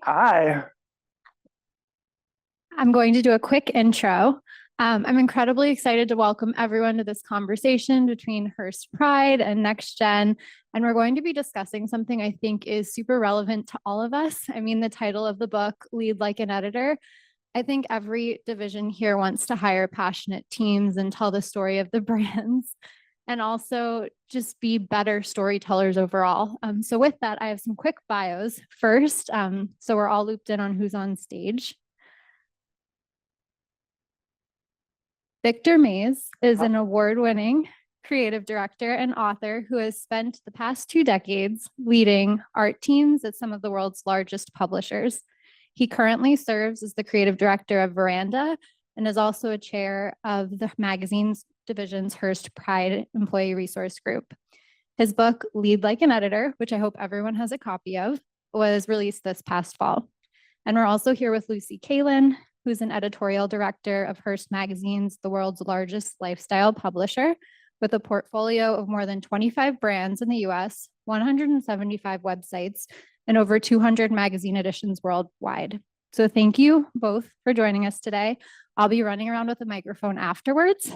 Hi. I'm going to do a quick intro. I'm incredibly excited to welcome everyone to this conversation between Hearst Pride and Next Gen. And we're going to be discussing something I think is super relevant to all of us. I mean, the title of the book, Lead Like an Editor. I think every division here wants to hire passionate teams and tell the story of the brands and also just be better storytellers overall. So with that, I have some quick bios first. So we're all looped in on who's on stage. Victor Mays is an award-winning creative director and author who has spent the past 2 decades leading art teams at some of the world's largest publishers. He currently serves as the creative director of VERANDA and is also a chair of the magazine's division's Hearst Pride Employee Resource Group. His book, Lead Like an Editor, which I hope everyone has a copy of, was released this past fall. And we're also here with Lucy Kaylin, who's an editorial director of Hearst Magazine's, the world's largest lifestyle publisher, with a portfolio of more than 25 brands in the US, 175 websites, and over 200 magazine editions worldwide. So thank you both for joining us today. I'll be running around with a microphone afterwards.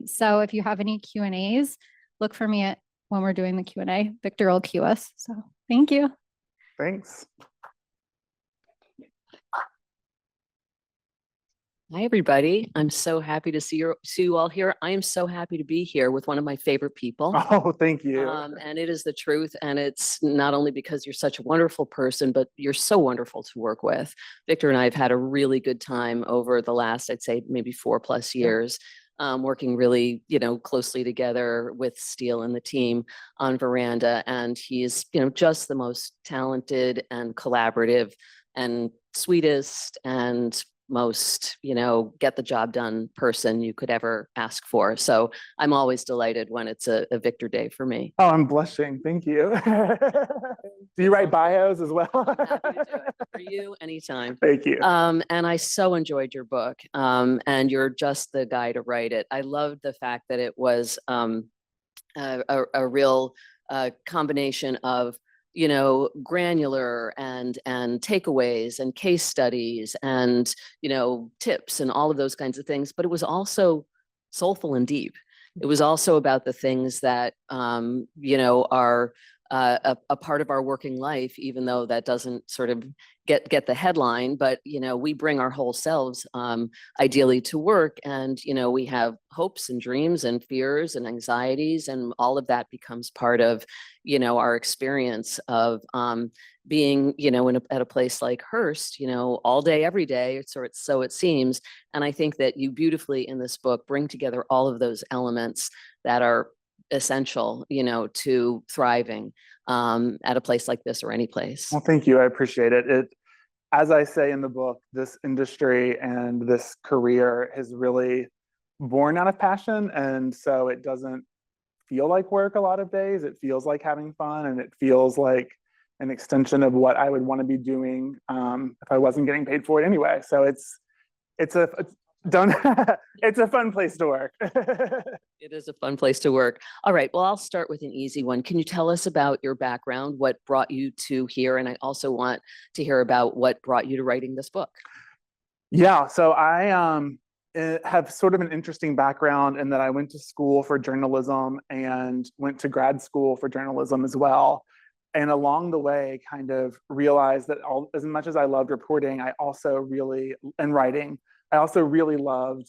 So if you have any Q&As, look for me when we're doing the Q&A. Victor will cue us. So thank you. Thanks. Hi, everybody. I'm so happy to see you all here. I am so happy to be here with one of my favorite people. Oh, thank you. And it is the truth. And it's not only because you're such a wonderful person, but you're so wonderful to work with. Victor and I have had a really good time over the last, I'd say, maybe 4+ years. Working really, closely together with Steele and the team on VERANDA. And he's, just the most talented and collaborative and sweetest and most, get the job done person you could ever ask for. So I'm always delighted when it's a Victor day for me. Oh, I'm blushing. Thank you. Do you write bios as well? Happy to do it for you anytime. Thank you. And I so enjoyed your book. And you're just the guy to write it. I loved the fact that it was a real combination of granular and takeaways and case studies and, tips and all of those kinds of things. But it was also soulful and deep. It was also about the things that, are a part of our working life, even though that doesn't sort of get the headline, but we bring our whole selves ideally to work, and we have hopes and dreams and fears and anxieties, and all of that becomes part of our experience of being at a place like Hearst all day every day, so it seems. And I think that you beautifully in this book bring together all of those elements that are essential to thriving at a place like this or any place. Well, thank you. I appreciate it. As I say in the book, this industry and this career is really born out of passion. And so it doesn't feel like work a lot of days. It feels like having fun, and it feels like an extension of what I would want to be doing if I wasn't getting paid for it anyway. So it's a fun place to work. It is a fun place to work. All right. Well, I'll start with an easy one. Can you tell us about your background, what brought you to here? And I also want to hear about what brought you to writing this book. Yeah. So I have sort of an interesting background in that I went to school for journalism and went to grad school for journalism as well. And along the way, kind of realized that as much as I loved reporting, I also really loved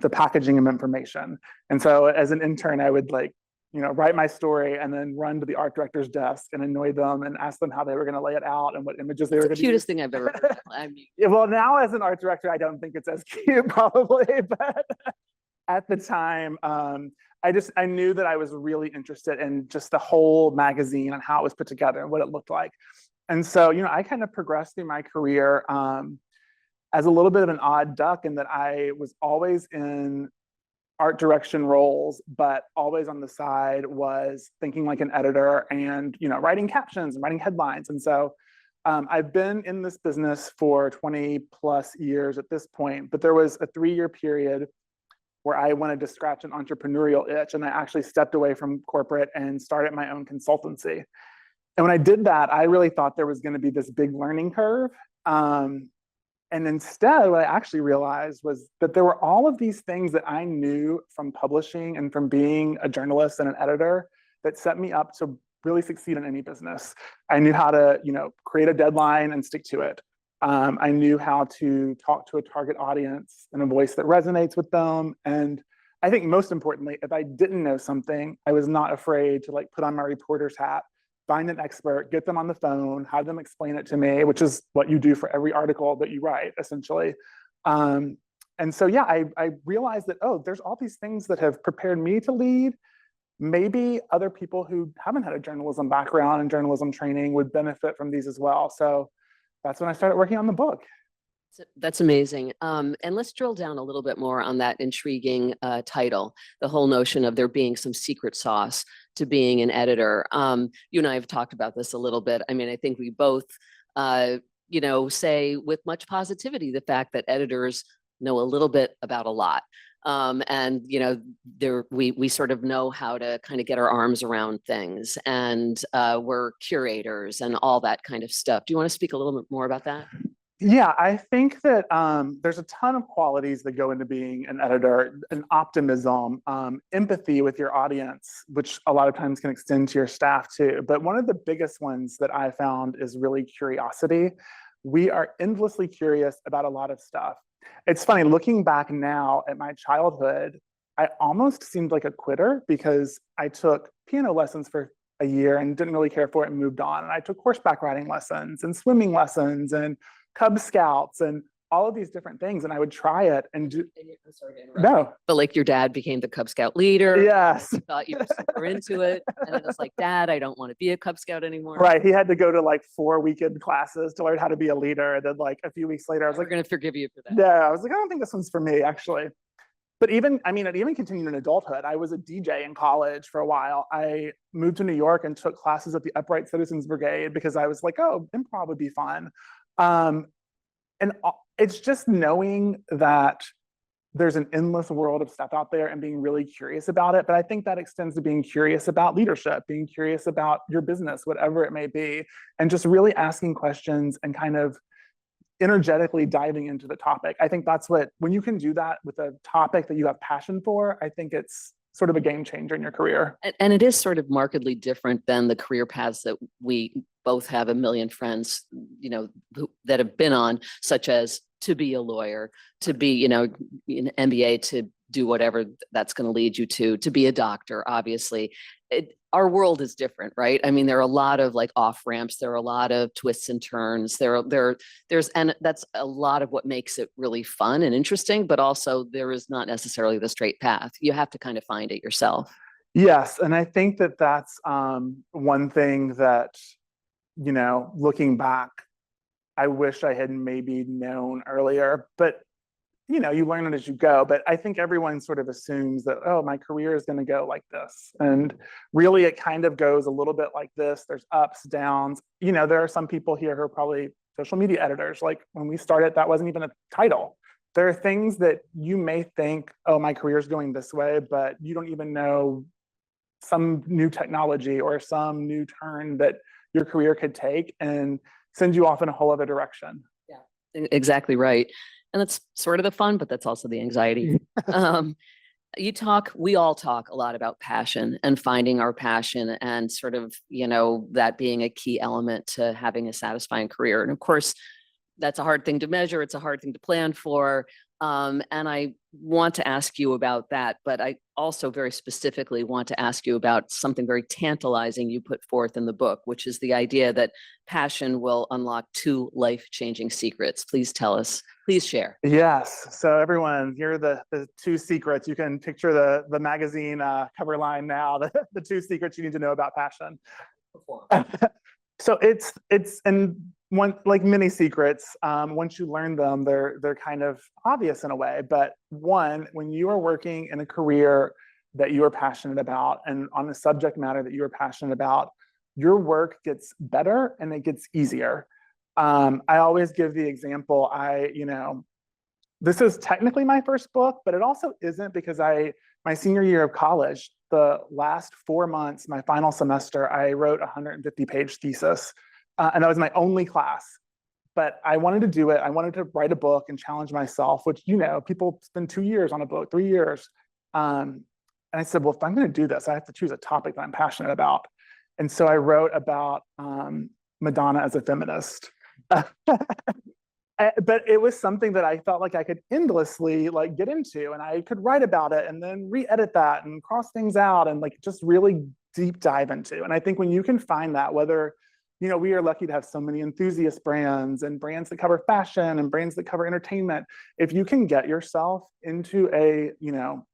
the packaging of information. And so as an intern, I would write my story and then run to the art director's desk and annoy them and ask them how they were going to lay it out and what images they were going to use. Cutest thing I've ever heard. I mean, yeah, well, now as an art director, I don't think it's as cute probably, but at the time, I knew that I was really interested in just the whole magazine and how it was put together and what it looked like. And so, I kind of progressed through my career as a little bit of an odd duck in that I was always in art direction roles, but always on the side was thinking like an editor and, writing captions and writing headlines. And so I've been in this business for 20+ years at this point, but there was a 3-year period where I wanted to scratch an entrepreneurial itch, and I actually stepped away from corporate and started my own consultancy. And when I did that, I really thought there was going to be this big learning curve. And instead, what I actually realized was that there were all of these things that I knew from publishing and from being a journalist and an editor that set me up to really succeed in any business. I knew how to, create a deadline and stick to it. I knew how to talk to a target audience in a voice that resonates with them. And I think most importantly, if I didn't know something, I was not afraid to put on my reporter's hat, find an expert, get them on the phone, have them explain it to me, which is what you do for every article that you write, essentially. And so, yeah, I realized that, there's all these things that have prepared me to lead. Maybe other people who haven't had a journalism background and journalism training would benefit from these as well. So that's when I started working on the book. That's amazing. And let's drill down a little bit more on that intriguing title, the whole notion of there being some secret sauce to being an editor. You and I have talked about this a little bit. I mean, I think we both, say with much positivity, the fact that editors know a little bit about a lot. And we sort of know how to kind of get our arms around things, and we're curators and all that kind of stuff. Do you want to speak a little bit more about that? Yeah, I think that there's a ton of qualities that go into being an editor: an optimism, empathy with your audience, which a lot of times can extend to your staff too. But one of the biggest ones that I found is really curiosity. We are endlessly curious about a lot of stuff. It's funny, looking back now at my childhood, I almost seemed like a quitter because I took piano lessons for a year and didn't really care for it and moved on. And I took horseback riding lessons and swimming lessons and Cub Scouts and all of these different things. And I would try it and do. I'm sorry to interrupt. No. But your dad became the Cub Scout leader. Yes. You thought you were super into it. And it was like, Dad, I don't want to be a Cub Scout anymore. Right. He had to go to 4 weekend classes to learn how to be a leader. And then a few weeks later, I was We're going to forgive you for that. Yeah, I was like, I don't think this one's for me, actually. But it even continued in adulthood. I was a DJ in college for a while. I moved to New York and took classes at the Upright Citizens Brigade because I was like, improv would be fun. And it's just knowing that there's an endless world of stuff out there and being really curious about it. But I think that extends to being curious about leadership, being curious about your business, whatever it may be, and just really asking questions and kind of energetically diving into the topic. I think that's when you can do that with a topic that you have passion for, I think it's sort of a game changer in your career. And it is sort of markedly different than the career paths that we both have a million friends, that have been on, such as to be a lawyer, to be, an MBA, to do whatever that's going to lead you to be a doctor, obviously. Our world is different, right? I mean, there are a lot of off ramps. There are a lot of twists and turns. And that's a lot of what makes it really fun and interesting, but also there is not necessarily the straight path. You have to kind of find it yourself. Yes. And I think that that's one thing that, looking back, I wish I had maybe known earlier, but you learn it as you go. But I think everyone sort of assumes that, my career is going to go like this. And really it kind of goes a little bit like this. There's ups, downs. There are some people here who are probably social media editors. When we started, that wasn't even a title. There are things that you may think, my career is going this way, but you don't even know some new technology or some new turn that your career could take and send you off in a whole other direction. Yeah, exactly right. And that's sort of the fun, but that's also the anxiety. We all talk a lot about passion and finding our passion and sort of, that being a key element to having a satisfying career. And of course, that's a hard thing to measure. It's a hard thing to plan for. And I want to ask you about that, but I also very specifically want to ask you about something very tantalizing you put forth in the book, which is the idea that passion will unlock 2 life-changing secrets. Please tell us, please share. Yes. So everyone, here are the 2 secrets. You can picture the magazine cover line now, the 2 secrets you need to know about passion. So it's and one, like many secrets, once you learn them, they're kind of obvious in a way. But one, when you are working in a career that you are passionate about and on a subject matter that you are passionate about, your work gets better and it gets easier. I always give the example, this is technically my first book, but it also isn't, because I my senior year of college, the last 4 months, my final semester, I wrote a 150-page thesis, and that was my only class. But I wanted to do it. I wanted to write a book and challenge myself, which, you know, people spend 2 years on a book, 3 years. And I said, well, if I'm going to do this, I have to choose a topic that I'm passionate about. And so I wrote about Madonna as a feminist. But it was something that I felt like I could endlessly like get into, and I could write about it and then re-edit that and cross things out and like just really deep dive into. And I think when you can find that, whether, you know, we are lucky to have so many enthusiast brands and brands that cover fashion and brands that cover entertainment. If you can get yourself into a, you know,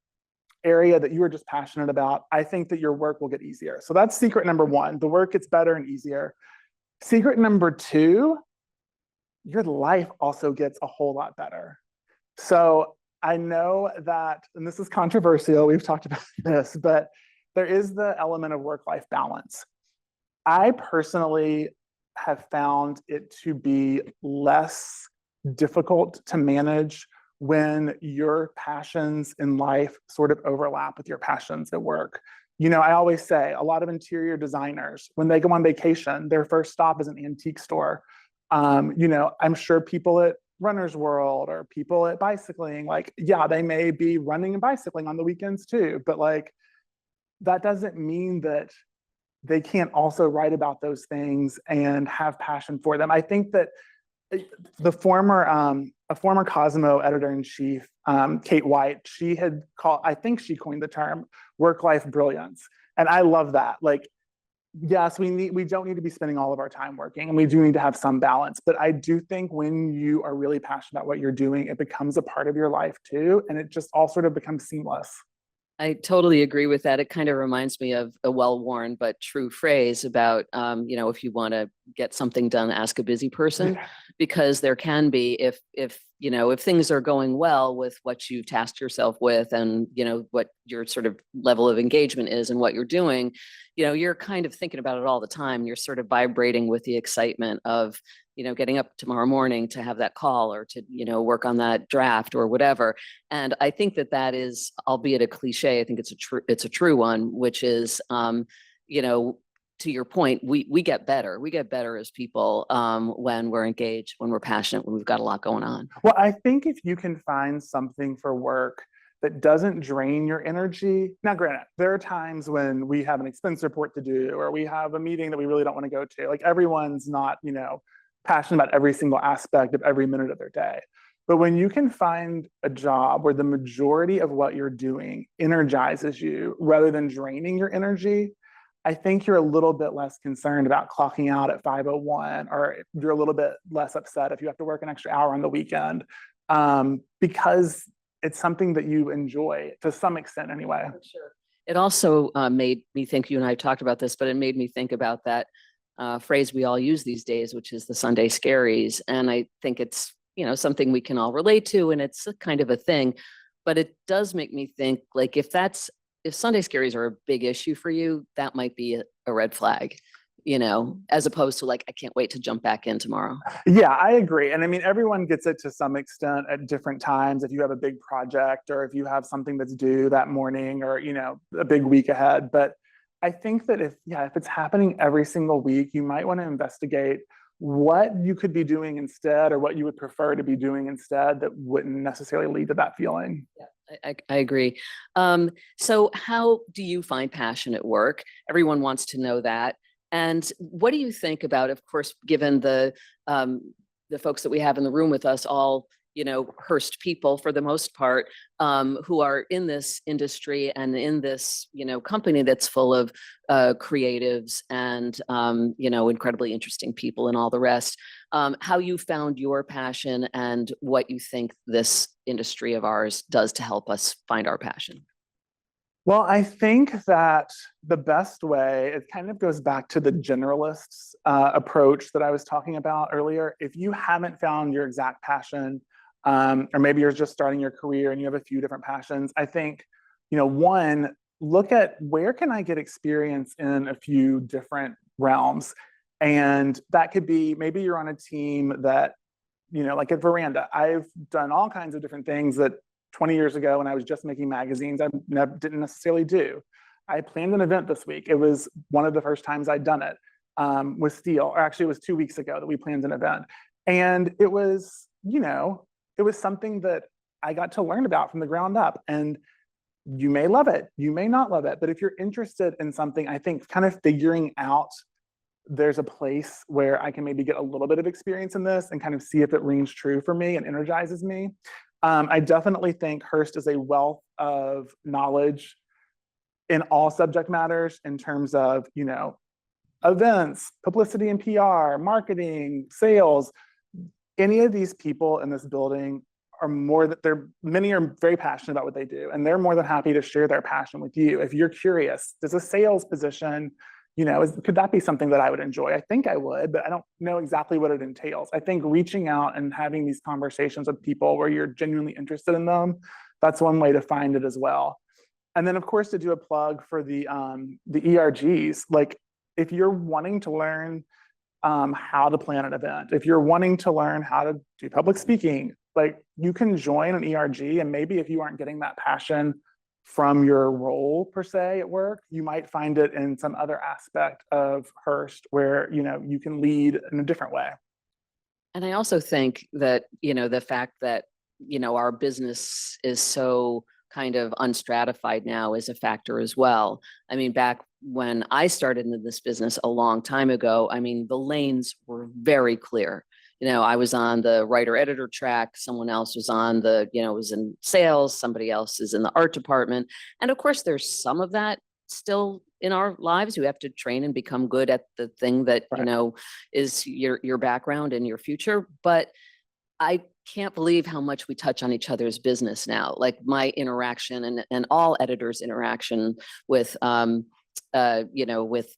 area that you are just passionate about, I think that your work will get easier. So that's secret number one. The work gets better and easier. Secret number two, your life also gets a whole lot better. So I know that, and this is controversial, we've talked about this, but there is the element of work-life balance. I personally have found it to be less difficult to manage when your passions in life sort of overlap with your passions at work. You know, I always say a lot of interior designers, when they go on vacation, their first stop is an antique store. You know, I'm sure people at Runner's World or people at bicycling, like, yeah, they may be running and bicycling on the weekends too, but like, that doesn't mean that they can't also write about those things and have passion for them. I think that the former, a former Cosmo editor-in-chief, Kate White, she had called, I think she coined the term work-life brilliance. And I love that. Like, yes, we don't need to be spending all of our time working, and we do need to have some balance. But I do think when you are really passionate about what you're doing, it becomes a part of your life too. And it just all sort of becomes seamless. I totally agree with that. It kind of reminds me of a well-worn but true phrase about, you know, if you want to get something done, ask a busy person, because there can be, if you know, if things are going well with what you've tasked yourself with, and you know what your sort of level of engagement is and what you're doing, you know, you're kind of thinking about it all the time. You're sort of vibrating with the excitement of, you know, getting up tomorrow morning to have that call or to, you know, work on that draft or whatever. And I think that that is, albeit a cliche, I think it's a true one, which is, you know, to your point, we get better. We get better as people when we're engaged, when we're passionate, when we've got a lot going on. Well, I think if you can find something for work that doesn't drain your energy. Now, granted, there are times when we have an expense report to do, or we have a meeting that we really don't want to go to. Like, everyone's not, you know, passionate about every single aspect of every minute of their day. But when you can find a job where the majority of what you're doing energizes you rather than draining your energy, I think you're a little bit less concerned about clocking out at 5:01, or you're a little bit less upset if you have to work an extra hour on the weekend, because it's something that you enjoy to some extent anyway. Sure. It also made me think, you and I talked about this, but it made me think about that phrase we all use these days, which is the Sunday scaries. And I think it's, you know, something we can all relate to, and it's a kind of a thing, but it does make me think, like, if Sunday scaries are a big issue for you, that might be a red flag, you know, as opposed to like, I can't wait to jump back in tomorrow. Yeah, I agree. And I mean, everyone gets it to some extent at different times. If you have a big project, or if you have something that's due that morning, or, you know, a big week ahead. But I think that if it's happening every single week, you might want to investigate what you could be doing instead, or what you would prefer to be doing instead, that wouldn't necessarily lead to that feeling. Yeah, I agree. So how do you find passion at work? Everyone wants to know that. And what do you think about, of course, given the folks that we have in the room with us, all, you know, Hearst people for the most part, who are in this industry and in this, you know, company that's full of creatives and, you know, incredibly interesting people and all the rest, how you found your passion and what you think this industry of ours does to help us find our passion? Well, I think that the best way, it kind of goes back to the generalist's approach that I was talking about earlier. If you haven't found your exact passion, or maybe you're just starting your career and you have a few different passions, I think, you know, one, look at where can I get experience in a few different realms. And that could be, maybe you're on a team that, you know, like at VERANDA, I've done all kinds of different things that 20 years ago when I was just making magazines, I didn't necessarily do. I planned an event this week. It was one of the first times I'd done it with Steel, or actually it was 2 weeks ago that we planned an event. And it was, it was something that I got to learn about from the ground up. And you may love it, you may not love it, but if you're interested in something, I think kind of figuring out there's a place where I can maybe get a little bit of experience in this and kind of see if it rings true for me and energizes me. I definitely think Hearst is a wealth of knowledge in all subject matters in terms of, events, publicity and PR, marketing, sales. Any of these people in this building are many are very passionate about what they do, and they're more than happy to share their passion with you. If you're curious, does a sales position, could that be something that I would enjoy? I think I would, but I don't know exactly what it entails. I think reaching out and having these conversations with people where you're genuinely interested in them, that's one way to find it as well. And then of course, to do a plug for the ERGs, like if you're wanting to learn how to plan an event, if you're wanting to learn how to do public speaking, like you can join an ERG, and maybe if you aren't getting that passion from your role per se at work, you might find it in some other aspect of Hearst where, you can lead in a different way. And I also think that, the fact that, our business is so kind of unstratified now is a factor as well. I mean, back when I started in this business a long time ago, I mean, the lanes were very clear. I was on the writer editor track. Someone else was on was in sales. Somebody else is in the art department. And of course, there's some of that still in our lives. You have to train and become good at the thing that, right, is your background and your future. But I can't believe how much we touch on each other's business now. Like my interaction and all editors' interaction with, with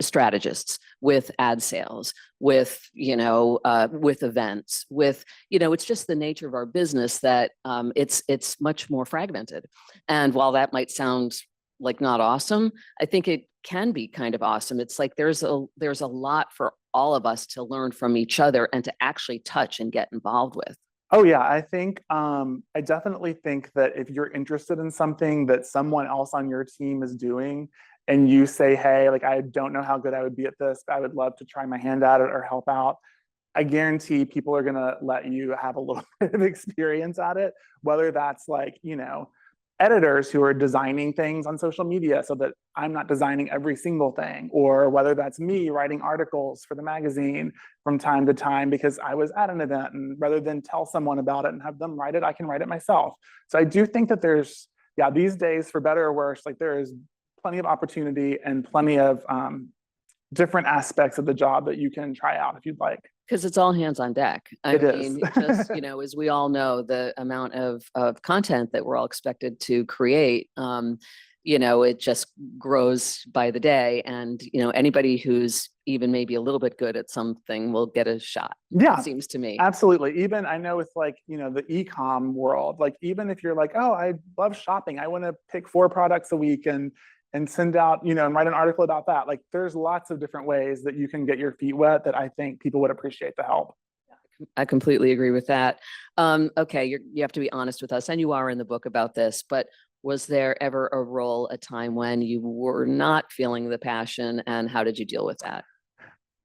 strategists, with ad sales, with events, with it's just the nature of our business that it's much more fragmented. And while that might sound like not awesome, I think it can be kind of awesome. It's like there's a lot for all of us to learn from each other and to actually touch and get involved with. Oh yeah, I think I definitely think that if you're interested in something that someone else on your team is doing, and you say, hey, like I don't know how good I would be at this, but I would love to try my hand at it or help out, I guarantee people are gonna let you have a little bit of experience at it, whether that's like, editors who are designing things on social media so that I'm not designing every single thing, or whether that's me writing articles for the magazine from time to time because I was at an event, and rather than tell someone about it and have them write it, I can write it myself. So I do think that there's, these days, for better or worse, like there is plenty of opportunity and plenty of different aspects of the job that you can try out if you'd like. Because it's all hands on deck. It is. Just, as we all know, the amount of content that we're all expected to create, it just grows by the day. And, anybody who's even maybe a little bit good at something will get a shot. Yeah, it seems to me. Absolutely. Even I know with like, the e-com world, like even if you're like, oh, I love shopping, I want to pick 4 products a week and send out, and write an article about that. Like there's lots of different ways that you can get your feet wet that I think people would appreciate the help. I completely agree with that. Okay, you have to be honest with us, and you are in the book about this, but was there ever a time when you were not feeling the passion, and how did you deal with that?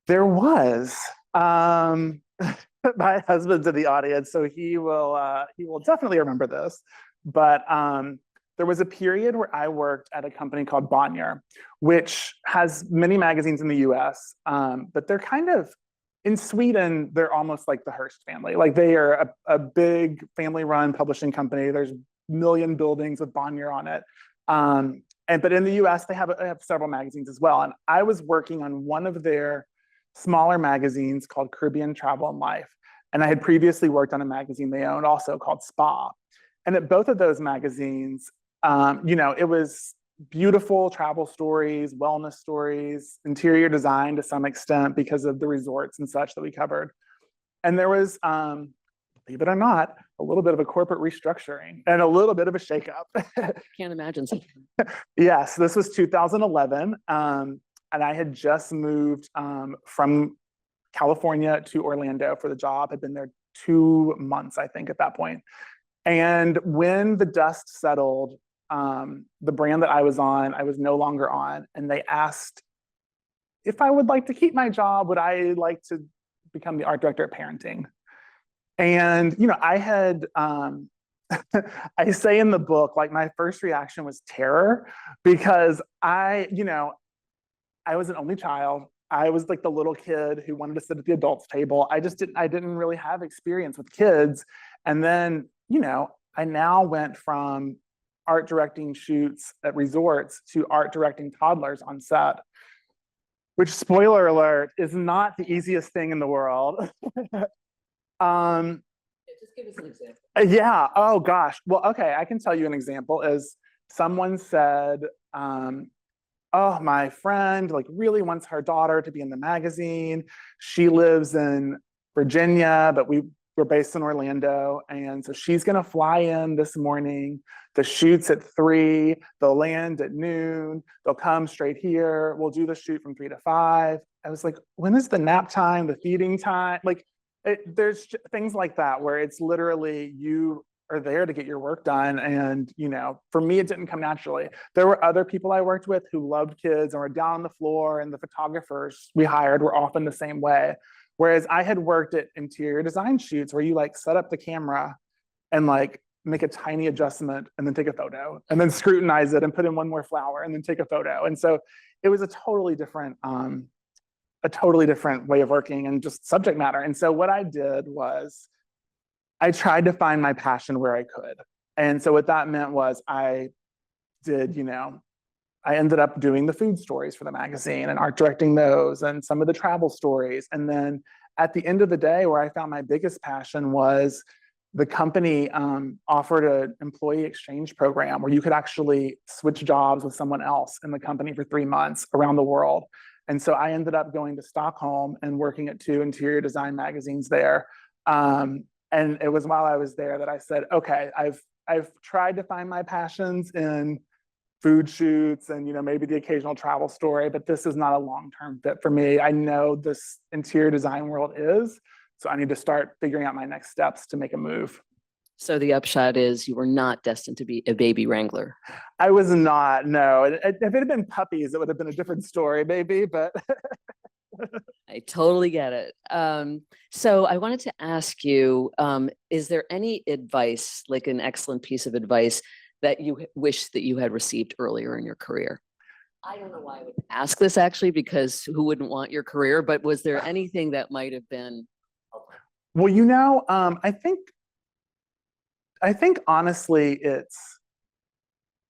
There was. My husband's in the audience, so he will definitely remember this. But there was a period where I worked at a company called Bonnier, which has many magazines in the US, but they're kind of, in Sweden, they're almost like the Hearst family. Like they are a big family-run publishing company. There's million buildings with Bonnier on it. But in the US, they have several magazines as well. And I was working on one of their smaller magazines called Caribbean Travel and Life. And I had previously worked on a magazine they owned also called Spa. And at both of those magazines, it was beautiful travel stories, wellness stories, interior design to some extent because of the resorts and such that we covered. And there was, believe it or not, a little bit of a corporate restructuring and a little bit of a shakeup. Can't imagine something. Yes, this was 2011. And I had just moved from California to Orlando for the job. I'd been there 2 months, I think, at that point. And when the dust settled, the brand that I was on, I was no longer on, and they asked if I would like to keep my job, would I like to become the art director at parenting? And, I had, I say in the book, like my first reaction was terror because I was an only child. I was like the little kid who wanted to sit at the adults table. I didn't really have experience with kids. And then, I now went from art directing shoots at resorts to art directing toddlers on set, which, spoiler alert, is not the easiest thing in the world. Just give us an example. Yeah. Oh gosh. Well, okay. I can tell you an example. Is someone said, "Oh, my friend like really wants her daughter to be in the magazine. She lives in Virginia, but we're based in Orlando, and so she's gonna fly in this morning. The shoot's at 3. They'll land at noon. They'll come straight here. We'll do the shoot from 3 to 5." I was like, "When is the nap time? The feeding time?" Like, there's things like that where it's literally you are there to get your work done. And, for me, it didn't come naturally. There were other people I worked with who loved kids and were down on the floor, and the photographers we hired were often the same way. Whereas I had worked at interior design shoots where you like set up the camera and like make a tiny adjustment and then take a photo and then scrutinize it and put in one more flower and then take a photo. And so it was a totally different way of working and just subject matter. And so what I did was I tried to find my passion where I could. And so what that meant was I ended up doing the food stories for the magazine and art directing those and some of the travel stories. And then at the end of the day, where I found my biggest passion was the company offered an employee exchange program where you could actually switch jobs with someone else in the company for 3 months around the world. And so I ended up going to Stockholm and working at 2 interior design magazines there. And it was while I was there that I said, okay, I've tried to find my passions in food shoots and maybe the occasional travel story, but this is not a long-term fit for me. I know this interior design world is, so I need to start figuring out my next steps to make a move. So the upshot is you were not destined to be a baby wrangler. I was not, no. If it had been puppies, it would have been a different story, maybe, but. I totally get it. So I wanted to ask you, is there any advice, like an excellent piece of advice that you wish that you had received earlier in your career? I don't know why I would ask this actually, because who wouldn't want your career, but was there anything that might have been? Well, I think honestly, it's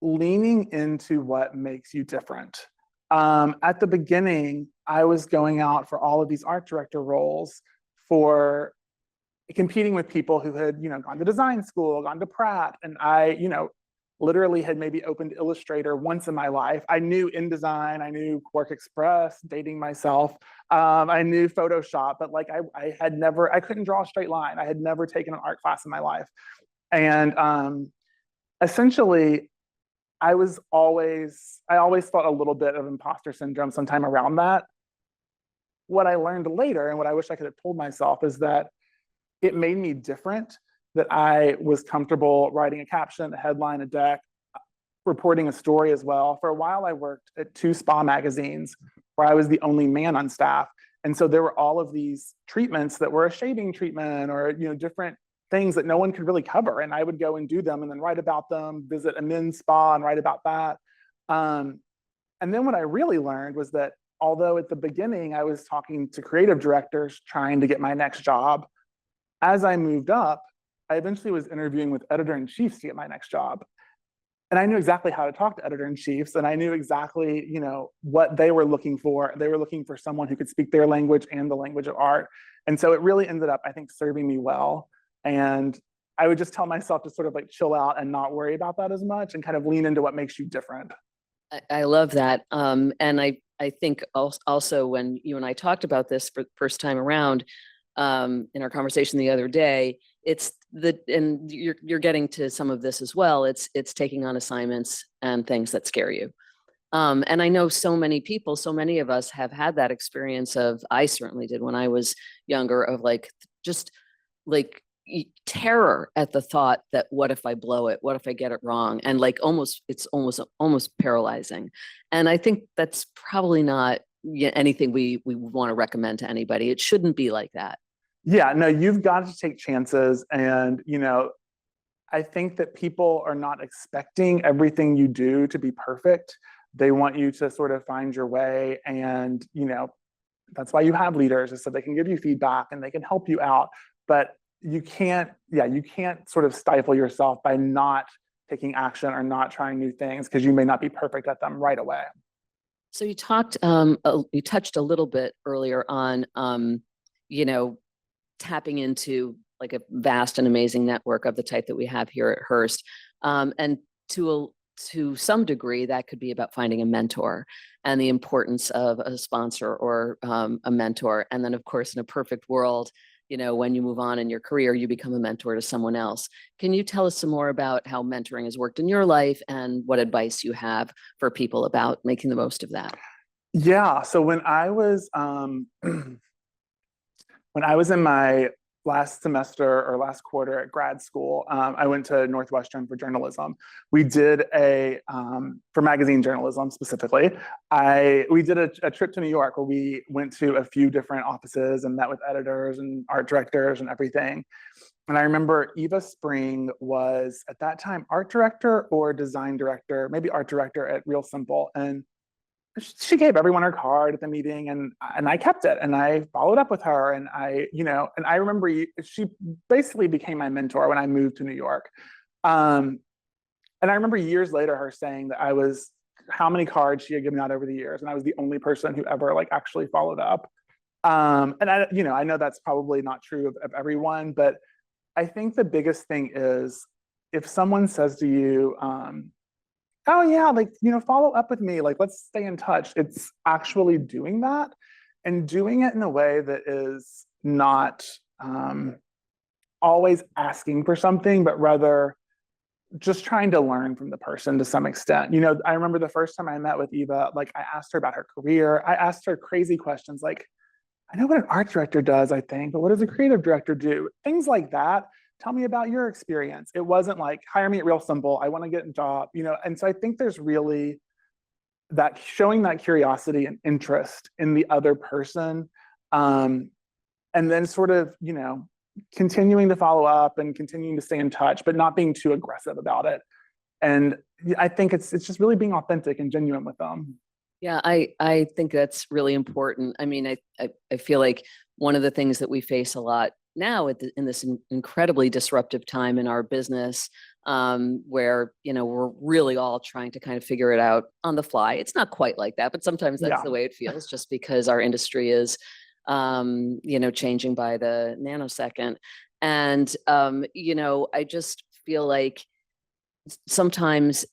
leaning into what makes you different. At the beginning, I was going out for all of these art director roles for competing with people who had, gone to design school, gone to Pratt, and I, literally had maybe opened Illustrator once in my life. I knew InDesign, I knew Quark Express, dating myself. I knew Photoshop, but like I couldn't draw a straight line. I had never taken an art class in my life. And essentially, I always felt a little bit of imposter syndrome sometime around that. What I learned later, and what I wish I could have told myself, is that it made me different, that I was comfortable writing a caption, a headline, a deck, reporting a story as well. For a while, I worked at 2 spa magazines where I was the only man on staff. And so there were all of these treatments that were a shaving treatment or, different things that no one could really cover. And I would go and do them and then write about them, visit a men's spa and write about that. And then what I really learned was that although at the beginning I was talking to creative directors trying to get my next job, as I moved up, I eventually was interviewing with editor-in-chiefs to get my next job. And I knew exactly how to talk to editor-in-chiefs, and I knew exactly, what they were looking for. They were looking for someone who could speak their language and the language of art. And so it really ended up, I think, serving me well. And I would just tell myself to sort of like chill out and not worry about that as much and kind of lean into what makes you different. I love that. And I think also when you and I talked about this for the first time around in our conversation the other day, and you're getting to some of this as well. It's taking on assignments and things that scare you. And I know so many people, so many of us have had that experience I certainly did when I was younger, of just terror at the thought that what if I blow it? What if I get it wrong? And like it's almost paralyzing. And I think that's probably not anything we want to recommend to anybody. It shouldn't be like that. Yeah, no, you've got to take chances. And, I think that people are not expecting everything you do to be perfect. They want you to sort of find your way. And, that's why you have leaders, is so they can give you feedback and they can help you out. But you can't sort of stifle yourself by not taking action or not trying new things, because you may not be perfect at them right away. So you touched a little bit earlier on, tapping into like a vast and amazing network of the type that we have here at Hearst. And to some degree, that could be about finding a mentor and the importance of a sponsor or a mentor. And then, of course, in a perfect world, when you move on in your career, you become a mentor to someone else. Can you tell us some more about how mentoring has worked in your life and what advice you have for people about making the most of that? Yeah. So when I was in my last semester or last quarter at grad school, I went to Northwestern for journalism. We did for magazine journalism specifically, we did a trip to New York where we went to a few different offices and met with editors and art directors and everything. And I remember Eva Spring was at that time art director or design director, maybe art director at Real Simple. And she gave everyone her card at the meeting, and I kept it, and I followed up with her, and I remember she basically became my mentor when I moved to New York. And I remember years later her saying that how many cards she had given out over the years, and I was the only person who ever actually followed up. And I know that's probably not true of everyone, but I think the biggest thing is if someone says to you, oh yeah, follow up with me, let's stay in touch. It's actually doing that and doing it in a way that is not always asking for something, but rather just trying to learn from the person to some extent. I remember the first time I met with Eva, I asked her about her career. I asked her crazy questions like, I know what an art director does, I think, but what does a creative director do? Things like that. Tell me about your experience. It wasn't like, hire me at Real Simple, I want to get a job, And so I think there's really that showing that curiosity and interest in the other person. And then sort of, continuing to follow up and continuing to stay in touch, but not being too aggressive about it. And I think it's just really being authentic and genuine with them. Yeah, I think that's really important. I mean, I feel like one of the things that we face a lot now in this incredibly disruptive time in our business, where we're really all trying to kind of figure it out on the fly. It's not quite like that, but sometimes that's the way it feels, just because our industry is changing by the nanosecond. And I just feel like sometimes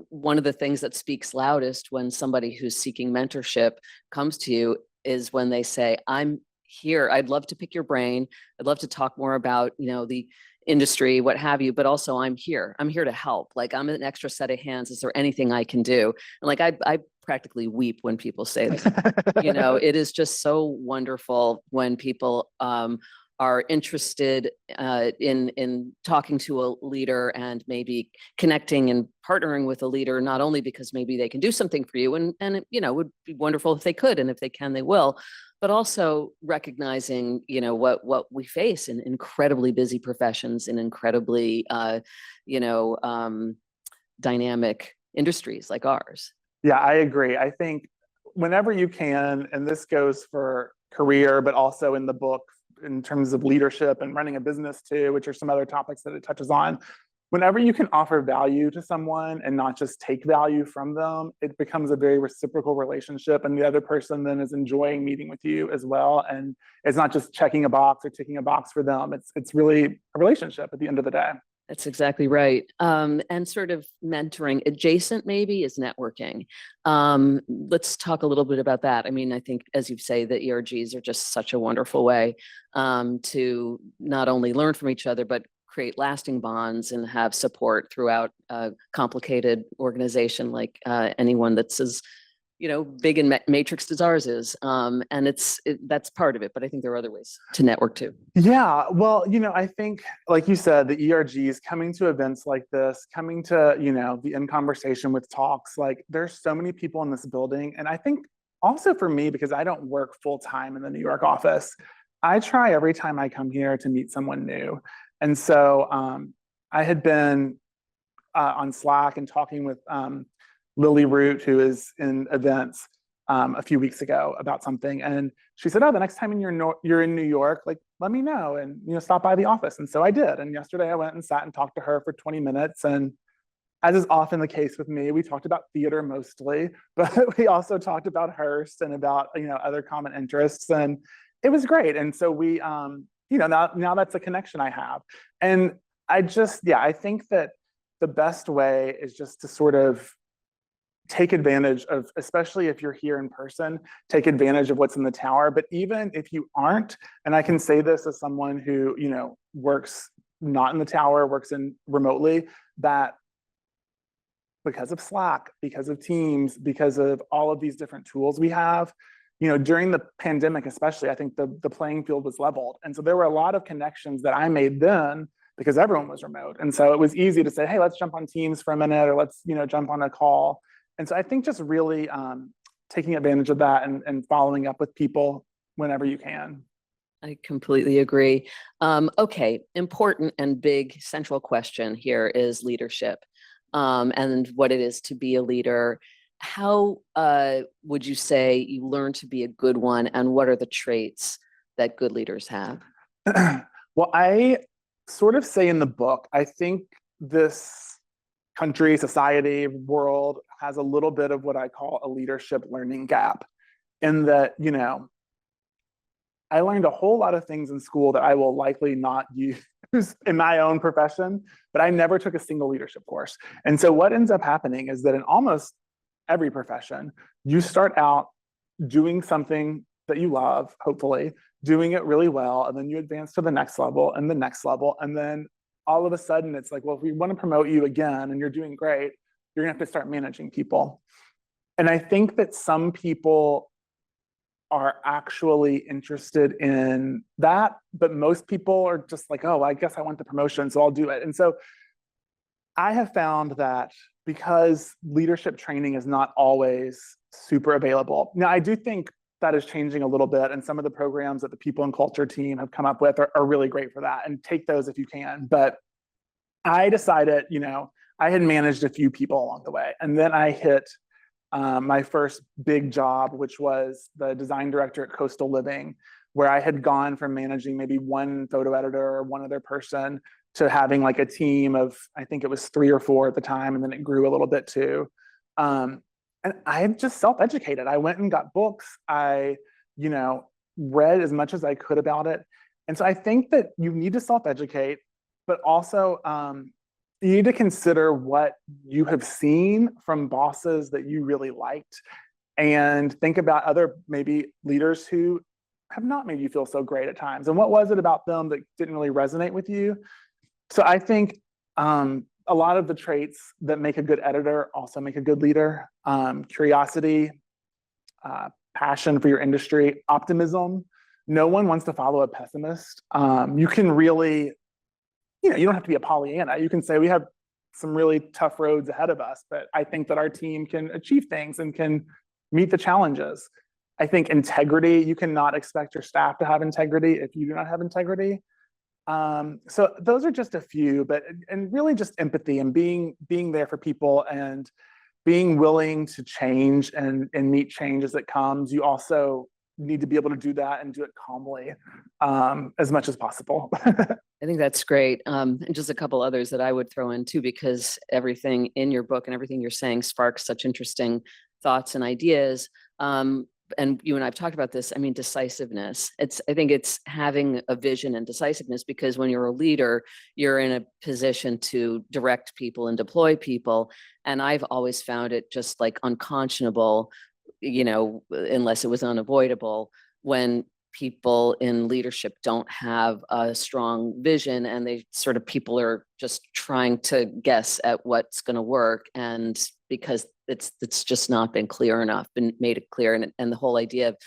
one of the things that speaks loudest when somebody who's seeking mentorship comes to you is when they say, I'm here, I'd love to pick your brain, I'd love to talk more about the industry, what have you, but also I'm here to help. I'm an extra set of hands. Is there anything I can do? And I practically weep when people say that. It is just so wonderful when people are interested in talking to a leader and maybe connecting and partnering with a leader, not only because maybe they can do something for you, and it would be wonderful if they could, and if they can, they will, but also recognizing what we face in incredibly busy professions, in incredibly dynamic industries like ours. Yeah, I agree. I think whenever you can, and this goes for career, but also in the book in terms of leadership and running a business too, which are some other topics that it touches on, whenever you can offer value to someone and not just take value from them, it becomes a very reciprocal relationship, and the other person then is enjoying meeting with you as well. And it's not just checking a box or ticking a box for them. It's really a relationship at the end of the day. That's exactly right. And sort of mentoring adjacent maybe is networking. Let's talk a little bit about that. I mean, I think, as you say, the ERGs are just such a wonderful way to not only learn from each other, but create lasting bonds and have support throughout a complicated organization like anyone that's as big and matrixed as ours is. And that's part of it, but I think there are other ways to network too. Yeah, well, I think, like you said, the ERGs coming to events like this, coming to, the in conversation with talks, like there's so many people in this building. And I think also for me, because I don't work full time in the New York office, I try every time I come here to meet someone new. And so I had been on Slack and talking with Lily Root, who is in events, a few weeks ago about something, and she said, "Oh, the next time you're in New York, like let me know and stop by the office." And so I did. And yesterday I went and sat and talked to her for 20 minutes. And as is often the case with me, we talked about theater mostly, but we also talked about Hearst and about other common interests, and it was great. And so we, now that's a connection I have, and I think that the best way is just to sort of take advantage of, especially if you're here in person, take advantage of what's in the tower. But even if you aren't, and I can say this as someone who, works not in the tower, works in remotely, that because of Slack, because of Teams, because of all of these different tools we have, during the pandemic, especially, I think the playing field was leveled. And so there were a lot of connections that I made then because everyone was remote. And so it was easy to say, hey, let's jump on Teams for a minute, or let's, jump on a call. And so I think just really taking advantage of that and following up with people whenever you can. I completely agree. Okay, important and big central question here is leadership and what it is to be a leader. How would you say you learn to be a good one, and what are the traits that good leaders have? Well, I sort of say in the book, I think this country, society, world has a little bit of what I call a leadership learning gap, in that, I learned a whole lot of things in school that I will likely not use in my own profession, but I never took a single leadership course. And so what ends up happening is that in almost every profession, you start out doing something that you love, hopefully, doing it really well, and then you advance to the next level and the next level. And then all of a sudden it's like, well, if we want to promote you again and you're doing great, you're gonna have to start managing people. And I think that some people are actually interested in that, but most people are just like, oh, I guess I want the promotion, so I'll do it. And so I have found that because leadership training is not always super available. Now, I do think that is changing a little bit, and some of the programs that the People and Culture team have come up with are really great for that, and take those if you can. But I decided, I had managed a few people along the way, and then I hit my first big job, which was the design director at Coastal Living, where I had gone from managing maybe one photo editor or one other person to having like a team of, I think it was 3 or 4 at the time, and then it grew a little bit too. And I just self-educated. I went and got books. I, read as much as I could about it. And so I think that you need to self-educate, but also you need to consider what you have seen from bosses that you really liked, and think about other maybe leaders who have not made you feel so great at times. And what was it about them that didn't really resonate with you? So I think a lot of the traits that make a good editor also make a good leader. Curiosity, passion for your industry, optimism. No one wants to follow a pessimist. You can really, you don't have to be a Pollyanna. You can say we have some really tough roads ahead of us, but I think that our team can achieve things and can meet the challenges. I think integrity, you cannot expect your staff to have integrity if you do not have integrity. So those are just a few, and really just empathy and being there for people and being willing to change and meet change as it comes. You also need to be able to do that and do it calmly, as much as possible. I think that's great. And just a couple others that I would throw in too, because everything in your book and everything you're saying sparks such interesting thoughts and ideas. And you and I've talked about this. I mean, decisiveness. I think it's having a vision and decisiveness, because when you're a leader, you're in a position to direct people and deploy people. And I've always found it just like unconscionable, unless it was unavoidable, when people in leadership don't have a strong vision and people are just trying to guess at what's going to work. And because it's just not been clear enough, been made it clear. And the whole idea of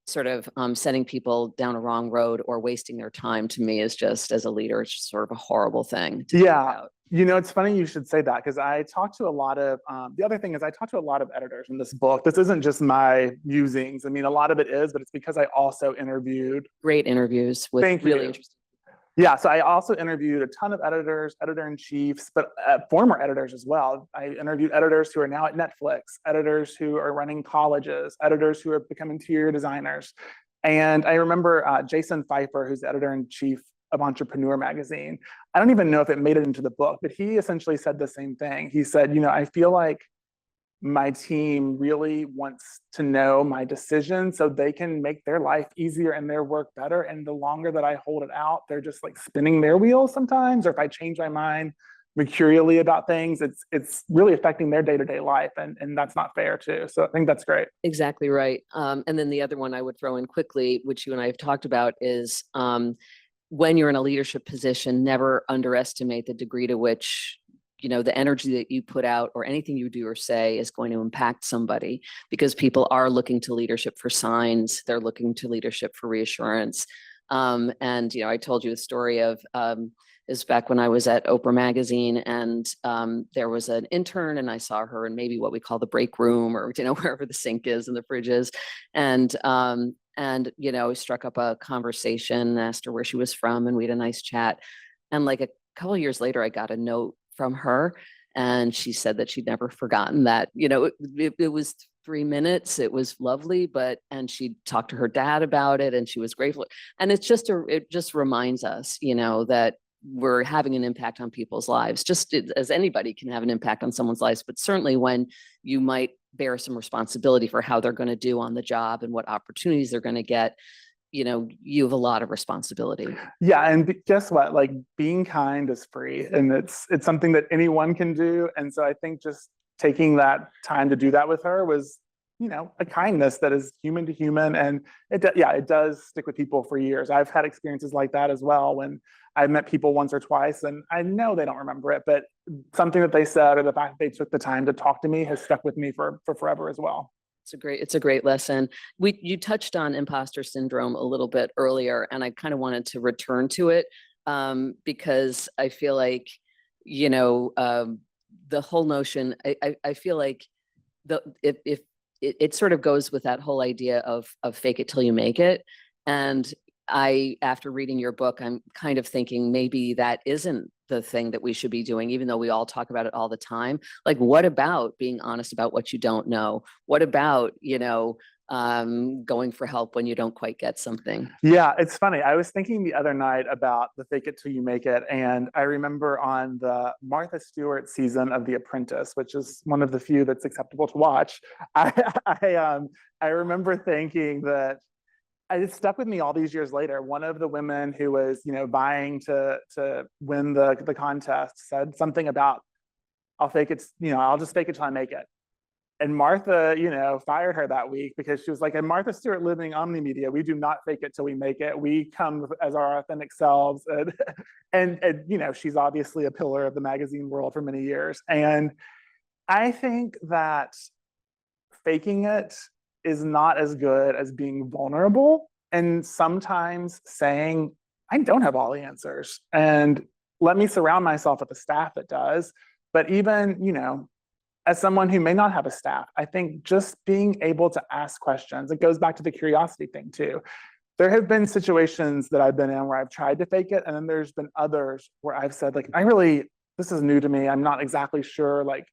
sort of sending people down a wrong road or wasting their time, to me, is just, as a leader, it's just sort of a horrible thing to think about. You know, it's funny you should say that, because I talk to a lot of, the other thing is I talk to a lot of editors in this book. This isn't just my musings. I mean, a lot of it is, but it's because I also interviewed. Great interviews with really interesting. Yeah, so I also interviewed a ton of editors, editor-in-chiefs, but former editors as well. I interviewed editors who are now at Netflix, editors who are running colleges, editors who have become interior designers. And I remember Jason Pfeiffer, who's the editor-in-chief of Entrepreneur magazine. I don't even know if it made it into the book, but he essentially said the same thing. He said, you know, I feel like my team really wants to know my decisions so they can make their life easier and their work better. And the longer that I hold it out, they're just like spinning their wheels sometimes. Or if I change my mind mercurially about things, it's really affecting their day-to-day life. And that's not fair too. So I think that's great. Exactly right. And then the other one I would throw in quickly, which you and I have talked about, is when you're in a leadership position, never underestimate the degree to which, you know, the energy that you put out or anything you do or say is going to impact somebody, because people are looking to leadership for signs. They're looking to leadership for reassurance. And, you know, I told you the story of, is back when I was at Oprah magazine, and there was an intern, and I saw her in maybe what we call the break room, or, you know, wherever the sink is and the fridge is. And, you know, struck up a conversation, asked her where she was from, and we had a nice chat. And like a couple of years later, I got a note from her, and she said that she'd never forgotten that. You know, it was 3 minutes, it was lovely, and she talked to her dad about it, and she was grateful. And it just reminds us, you know, that we're having an impact on people's lives, just as anybody can have an impact on someone's lives, but certainly when you might bear some responsibility for how they're going to do on the job and what opportunities they're going to get, you know, you have a lot of responsibility. Yeah, and guess what? Like, being kind is free, and it's something that anyone can do. And so I think just taking that time to do that with her was, you know, a kindness that is human to human, and it does stick with people for years. I've had experiences like that as well, when I've met people once or twice, and I know they don't remember it, but something that they said or the fact that they took the time to talk to me has stuck with me for forever as well. It's a great lesson. You touched on imposter syndrome a little bit earlier, and I kind of wanted to return to it because I feel like, you know, the whole notion, I feel like if it sort of goes with that whole idea of fake it till you make it. And after reading your book, I'm kind of thinking maybe that isn't the thing that we should be doing, even though we all talk about it all the time. Like, what about being honest about what you don't know? What about, you know, going for help when you don't quite get something? Yeah, it's funny. I was thinking the other night about the fake it till you make it. And I remember on the Martha Stewart season of The Apprentice, which is one of the few that's acceptable to watch, I remember thinking that it stuck with me all these years later. One of the women who was, you know, vying to win the contest said something about, I'll just fake it till I make it. And Martha, you know, fired her that week because she was like, and Martha Stewart living Omnimedia, we do not fake it till we make it. We come as our authentic selves. And you know, she's obviously a pillar of the magazine world for many years. And I think that faking it is not as good as being vulnerable, and sometimes saying, I don't have all the answers, and let me surround myself with a staff that does. But even, you know, as someone who may not have a staff, I think just being able to ask questions, it goes back to the curiosity thing too. There have been situations that I've been in where I've tried to fake it, and then there's been others where I've said, like, this is new to me, I'm not exactly sure, like,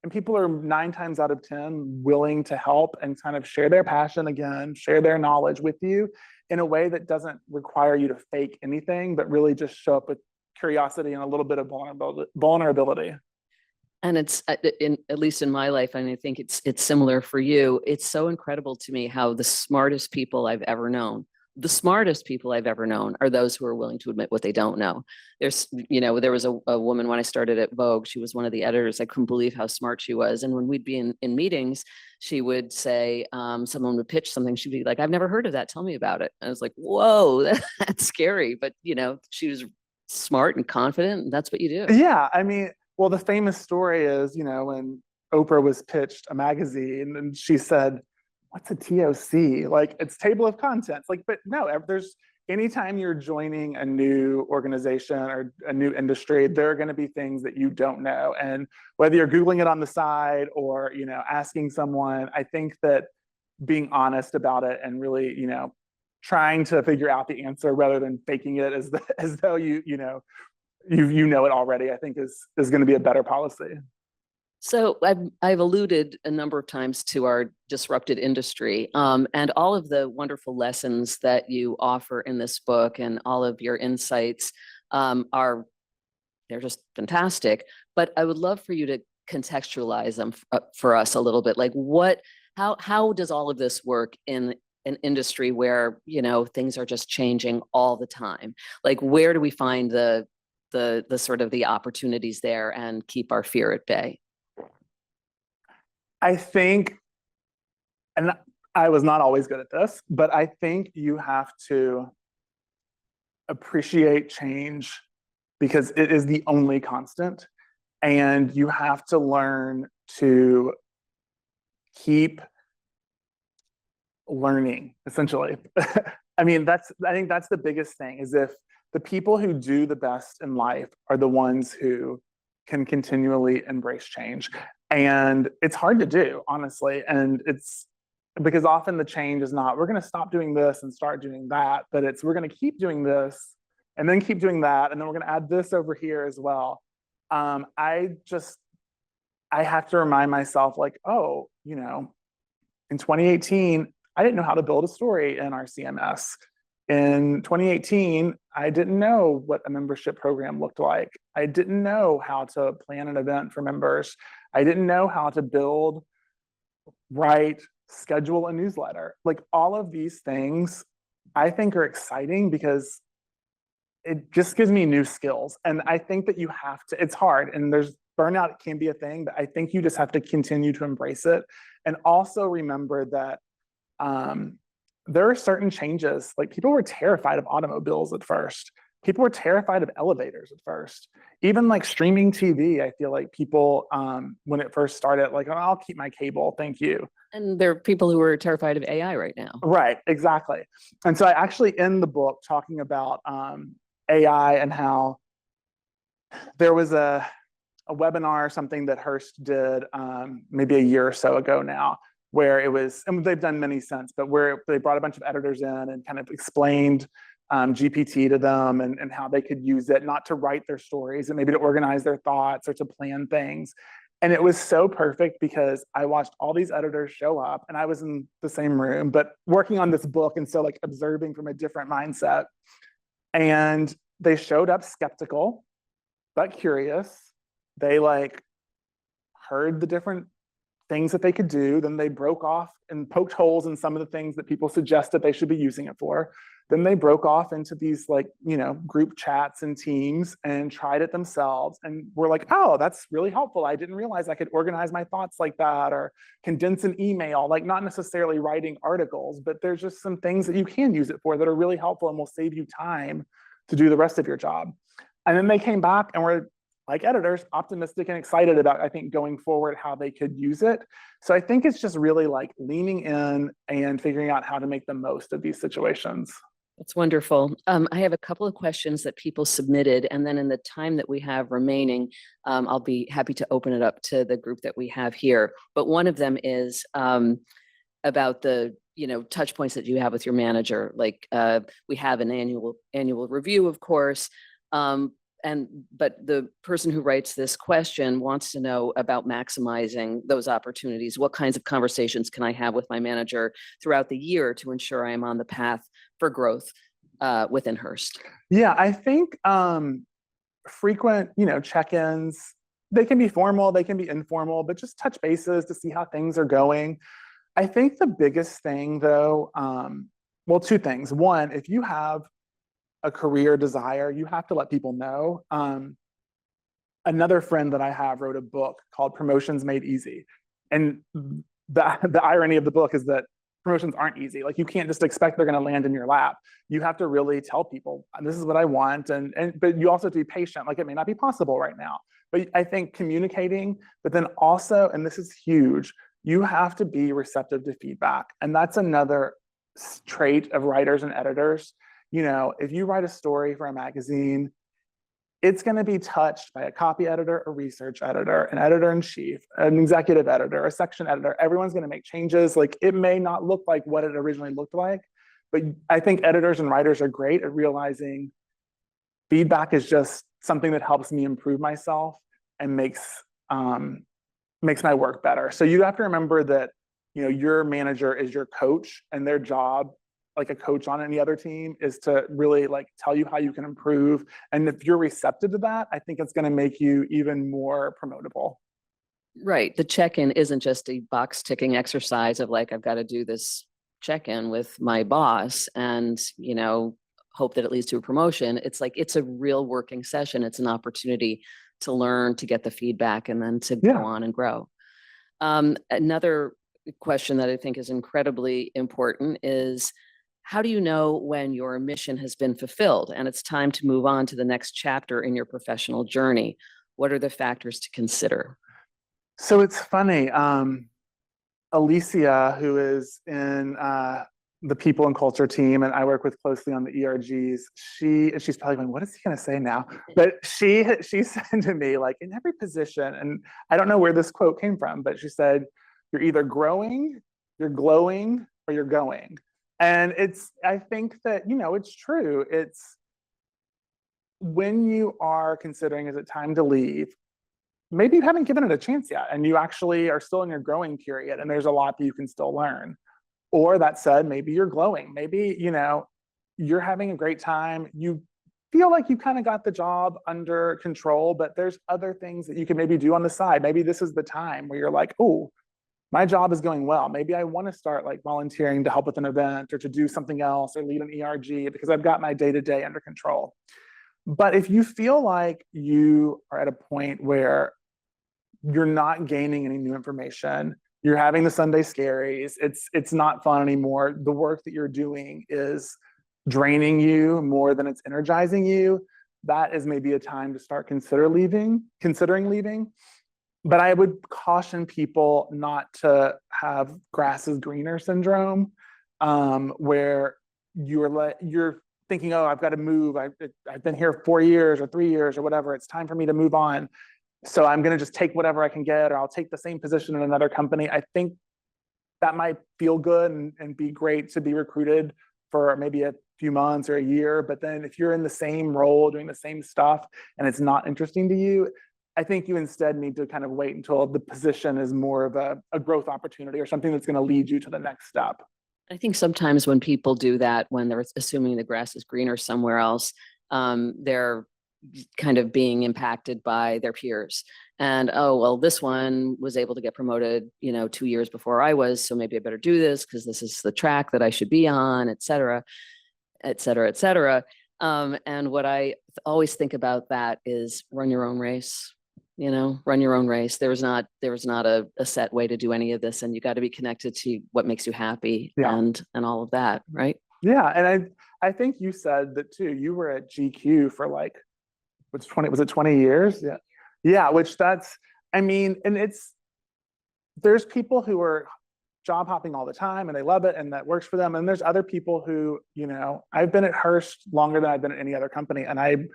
and people are 9 times out of 10 willing to help and kind of share their passion again, share their knowledge with you in a way that doesn't require you to fake anything, but really just show up with curiosity and a little bit of vulnerability. And it's at least in my life, and I think it's similar for you. It's so incredible to me how the smartest people I've ever known are those who are willing to admit what they don't know. There's, you know, there was a woman when I started at Vogue, she was one of the editors. I couldn't believe how smart she was. And when we'd be in meetings, she would say, someone would pitch something. She'd be like, I've never heard of that. Tell me about it. And I was like, whoa, that's scary. But, you know, she was smart and confident, and that's what you do. Yeah. I mean, well, the famous story is, you know, when Oprah was pitched a magazine and she said, what's a TOC? Like, it's table of contents. Like, but no, there's anytime you're joining a new organization or a new industry, there are going to be things that you don't know. And whether you're Googling it on the side or, you know, asking someone, I think that being honest about it and really, you know, trying to figure out the answer rather than faking it as though you know it already, I think is going to be a better policy. So I've alluded a number of times to our disrupted industry, and all of the wonderful lessons that you offer in this book and all of your insights they're just fantastic. But I would love for you to contextualize them for us a little bit. Like how does all of this work in an industry where, you know, things are just changing all the time? Like, where do we find the sort of the opportunities there and keep our fear at bay? I think, and I was not always good at this, but I think you have to appreciate change because it is the only constant. And you have to learn to keep learning, essentially. I mean, I think that's the biggest thing, is if the people who do the best in life are the ones who can continually embrace change. And it's hard to do, honestly. And it's because often the change is not, we're going to stop doing this and start doing that, but it's, we're going to keep doing this and then keep doing that. And then we're going to add this over here as well. I have to remind myself, like, oh, you know, in 2018, I didn't know how to build a story in our CMS. In 2018, I didn't know what a membership program looked like. I didn't know how to plan an event for members. I didn't know how to build, write, schedule a newsletter. Like, all of these things I think are exciting because it just gives me new skills. And I think that you have to, it's hard, and there's burnout can be a thing, but I think you just have to continue to embrace it. And also remember that there are certain changes. Like, people were terrified of automobiles at first. People were terrified of elevators at first. Even like streaming TV, I feel like people, when it first started, like, oh, I'll keep my cable, thank you. And there are people who are terrified of AI right now. Right, exactly. And so I actually end the book talking about AI and how there was a webinar or something that Hearst did maybe a year or so ago now, where it was, and they've done many since, but where they brought a bunch of editors in and kind of explained GPT to them and how they could use it, not to write their stories and maybe to organize their thoughts or to plan things. And it was so perfect because I watched all these editors show up, and I was in the same room, but working on this book, and so like observing from a different mindset. And they showed up skeptical, but curious. They like heard the different things that they could do. Then they broke off and poked holes in some of the things that people suggested they should be using it for. Then they broke off into these, like, you know, group chats and teams and tried it themselves. And were like, oh, that's really helpful. I didn't realize I could organize my thoughts like that, or condense an email, like not necessarily writing articles, but there's just some things that you can use it for that are really helpful and will save you time to do the rest of your job. And then they came back and were, like editors, optimistic and excited about, I think, going forward, how they could use it. So I think it's just really like leaning in and figuring out how to make the most of these situations. That's wonderful. I have a couple of questions that people submitted, and then in the time that we have remaining, I'll be happy to open it up to the group that we have here. But one of them is about the, you know, touch points that you have with your manager. Like, we have an annual review, of course. But the person who writes this question wants to know about maximizing those opportunities. What kinds of conversations can I have with my manager throughout the year to ensure I am on the path for growth within Hearst? Yeah, I think frequent, you know, check-ins, they can be formal, they can be informal, but just touch bases to see how things are going. I think the biggest thing, though, well, two things. One, if you have a career desire, you have to let people know. Another friend that I have wrote a book called Promotions Made Easy. And the irony of the book is that promotions aren't easy. Like, you can't just expect they're going to land in your lap. You have to really tell people, this is what I want. But you also have to be patient. Like, it may not be possible right now, But I think communicating, but then also, and this is huge, you have to be receptive to feedback. And that's another trait of writers and editors. You know, if you write a story for a magazine, it's going to be touched by a copy editor, a research editor, an editor-in-chief, an executive editor, a section editor. Everyone's going to make changes. Like, it may not look like what it originally looked like, but I think editors and writers are great at realizing feedback is just something that helps me improve myself and makes my work better. So you have to remember that, you know, your manager is your coach, and their job, like a coach on any other team, is to really like tell you how you can improve. And if you're receptive to that, I think it's going to make you even more promotable. Right. The check-in isn't just a box ticking exercise of like, I've got to do this check-in with my boss and, you know, hope that it leads to a promotion. It's like, it's a real working session. It's an opportunity to learn, to get the feedback, and then to go on and grow. Another question that I think is incredibly important is, how do you know when your mission has been fulfilled and it's time to move on to the next chapter in your professional journey? What are the factors to consider? So it's funny. Alicia, who is in the people and culture team, and I work with closely on the ERGs, she's probably going, what is he going to say now? But she said to me, like, in every position, and I don't know where this quote came from, but she said, you're either growing, you're glowing, or you're going. And I think that, you know, it's true. It's when you are considering, is it time to leave? Maybe you haven't given it a chance yet, and you actually are still in your growing period, and there's a lot that you can still learn. Or that said, maybe you're glowing. Maybe, you know, you're having a great time. You feel like you kind of got the job under control, but there's other things that you can maybe do on the side. Maybe this is the time where you're like, oh, my job is going well. Maybe I want to start like volunteering to help with an event or to do something else or lead an ERG because I've got my day-to-day under control. But if you feel like you are at a point where you're not gaining any new information, you're having the Sunday scaries, it's not fun anymore, the work that you're doing is draining you more than it's energizing you, that is maybe a time to start considering leaving. But I would caution people not to have grass is greener syndrome, where you're thinking, oh, I've got to move. I've been here 4 years or 3 years or whatever. It's time for me to move on. So I'm going to just take whatever I can get, or I'll take the same position in another company. I think that might feel good and be great to be recruited for maybe a few months or a year. But then if you're in the same role, doing the same stuff, and it's not interesting to you, I think you instead need to kind of wait until the position is more of a growth opportunity or something that's going to lead you to the next step. I think sometimes when people do that, when they're assuming the grass is greener somewhere else, they're kind of being impacted by their peers. And, oh, well, this one was able to get promoted, you know, 2 years before I was, so maybe I better do this because this is the track that I should be on, et cetera, et cetera, et cetera. And what I always think about that is run your own race. You know, run your own race. There was not a set way to do any of this, and you got to be connected to what makes you happy, and all of that, right? Yeah, and I think you said that too. You were at GQ for like, was it 20 years? Yeah. Which I mean, and there's people who are job hopping all the time and they love it and that works for them, and there's other people who, you know, I've been at Hearst longer than I've been at any other company, and I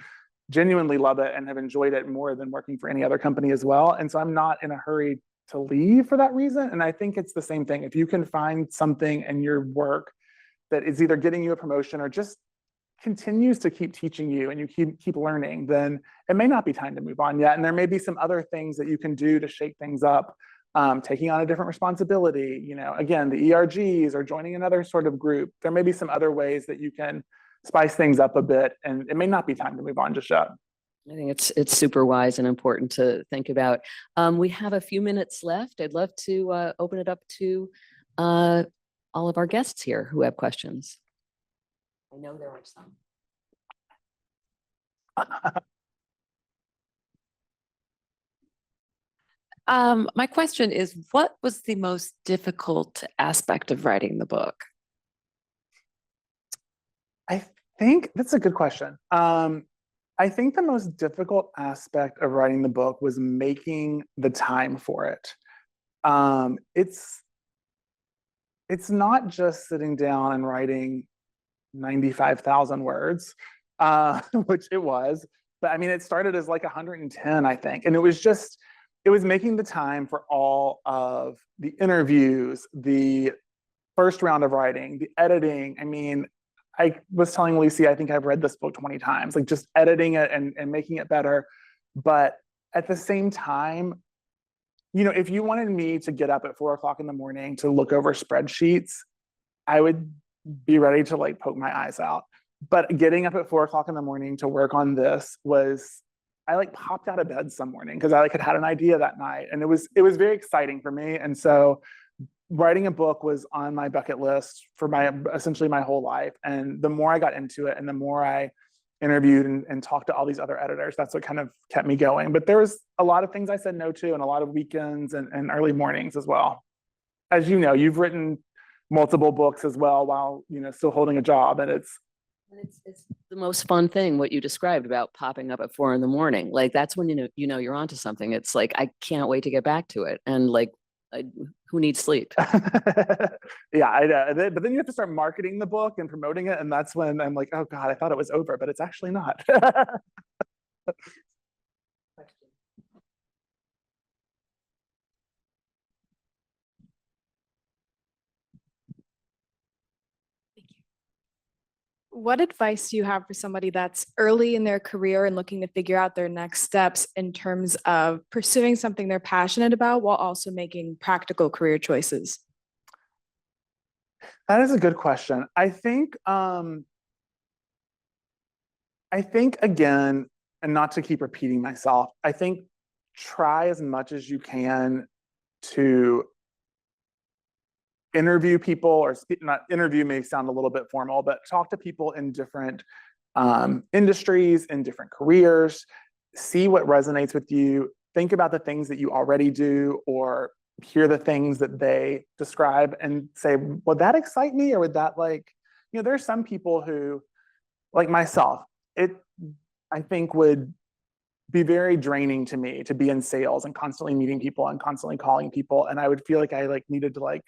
genuinely love it and have enjoyed it more than working for any other company as well. And so I'm not in a hurry to leave for that reason. And I think it's the same thing. If you can find something in your work that is either getting you a promotion or just continues to keep teaching you and you keep learning, then it may not be time to move on yet. And there may be some other things that you can do to shake things up, taking on a different responsibility, you know, again, the ERGs or joining another sort of group. There may be some other ways that you can spice things up a bit, and it may not be time to move on just yet. I think it's super wise and important to think about. We have a few minutes left. I'd love to open it up to all of our guests here who have questions. I know there are some. My question is, what was the most difficult aspect of writing the book? I think that's a good question. I think the most difficult aspect of writing the book was making the time for it. It's not just sitting down and writing 95,000 words, which it was. But I mean, it started as like 110, I think. And it was making the time for all of the interviews, the first round of writing, the editing. I mean, I was telling Lucy, I think I've read this book 20 times, like just editing it and making it better. But at the same time, if you wanted me to get up at 4 o'clock in the morning to look over spreadsheets, I would be ready to like poke my eyes out. But getting up at 4 o'clock in the morning to work on this I like popped out of bed some morning because I like had an idea that night, and it was very exciting for me. And so writing a book was on my bucket list for essentially my whole life. And the more I got into it and the more I interviewed and talked to all these other editors, that's what kind of kept me going. But there was a lot of things I said no to, and a lot of weekends and early mornings as well. As you know, you've written multiple books as well while still holding a job, and it's the most fun thing, what you described about popping up at 4 a.m. Like that's when you're onto something. It's like I can't wait to get back to it, and like who needs sleep? Yeah, but then you have to start marketing the book and promoting it, and that's when I'm like, oh God, I thought it was over, but it's actually not. What advice do you have for somebody that's early in their career and looking to figure out their next steps in terms of pursuing something they're passionate about while also making practical career choices? That is a good question. I think again, and not to keep repeating myself, I think try as much as you can to interview people, or not interview may sound a little bit formal, but talk to people in different industries, in different careers, see what resonates with you, think about the things that you already do, or hear the things that they describe and say, would that excite me? Or would that there's some people who, like myself, I think would be very draining to me to be in sales and constantly meeting people and constantly calling people. And I would feel like I needed to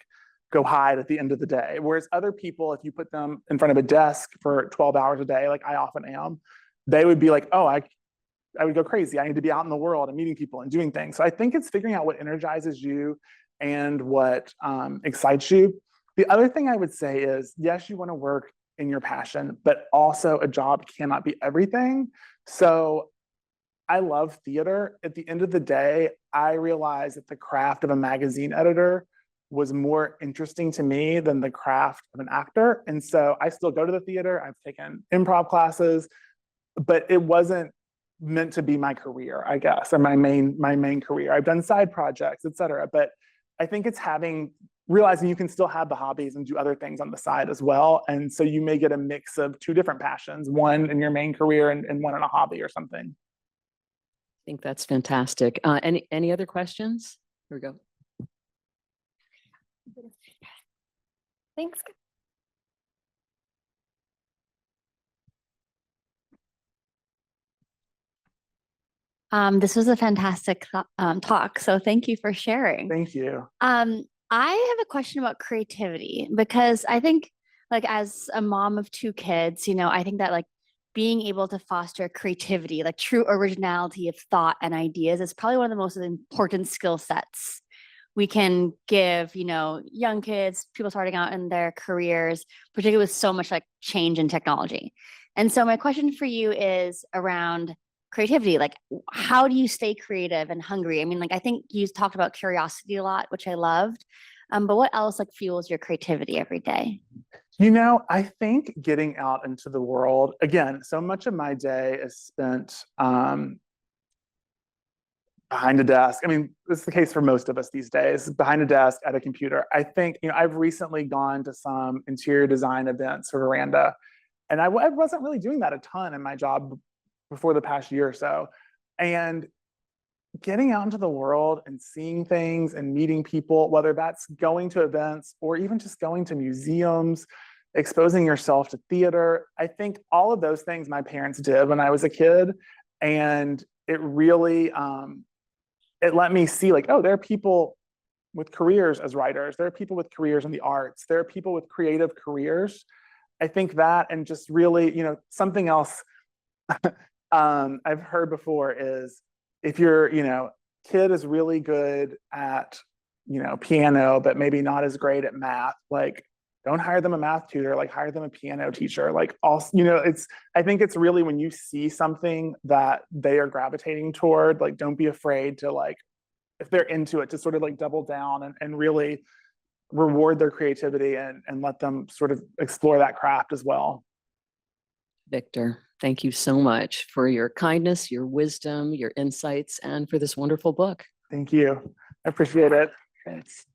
go hide at the end of the day. Whereas other people, if you put them in front of a desk for 12 hours a day, like I often am, they would be like, oh, I would go crazy. I need to be out in the world and meeting people and doing things. So I think it's figuring out what energizes you and what excites you. The other thing I would say is, yes, you want to work in your passion, but also a job cannot be everything. So I love theater. At the end of the day, I realized that the craft of a magazine editor was more interesting to me than the craft of an actor. And so I still go to the theater. I've taken improv classes, but it wasn't meant to be my career, I guess, or my main career. I've done side projects, et cetera. But I think it's realizing you can still have the hobbies and do other things on the side as well. And so you may get a mix of two different passions, one in your main career and one in a hobby or something. I think that's fantastic. Any other questions? Here we go. Thanks. This was a fantastic talk, so thank you for sharing. Thank you. I have a question about creativity, because I think as a mom of 2 kids, I think that being able to foster creativity, true originality of thought and ideas, is probably one of the most important skill sets we can give, young kids, people starting out in their careers, particularly with so much change in technology. And so my question for you is around creativity. How do you stay creative and hungry? I mean, I think you talked about curiosity a lot, which I loved. But what else fuels your creativity every day? I think getting out into the world, again, so much of my day is spent behind a desk. I mean, this is the case for most of us these days, behind a desk at a computer. I think, I've recently gone to some interior design events for VERANDA, and I wasn't really doing that a ton in my job before the past year or so. And getting out into the world and seeing things and meeting people, whether that's going to events or even just going to museums, exposing yourself to theater. I think all of those things my parents did when I was a kid. And it really, it let me see like, oh, there are people with careers as writers. There are people with careers in the arts. There are people with creative careers. I think that, and just really, something else I've heard before is if your, kid is really good at, piano, but maybe not as great at math, like don't hire them a math tutor, like hire them a piano teacher. Like also, I think it's really when you see something that they are gravitating toward, like don't be afraid to like, if they're into it, to sort of like double down and really reward their creativity and let them sort of explore that craft as well. Victor, thank you so much for your kindness, your wisdom, your insights, and for this wonderful book. Thank you. I appreciate it. Chris.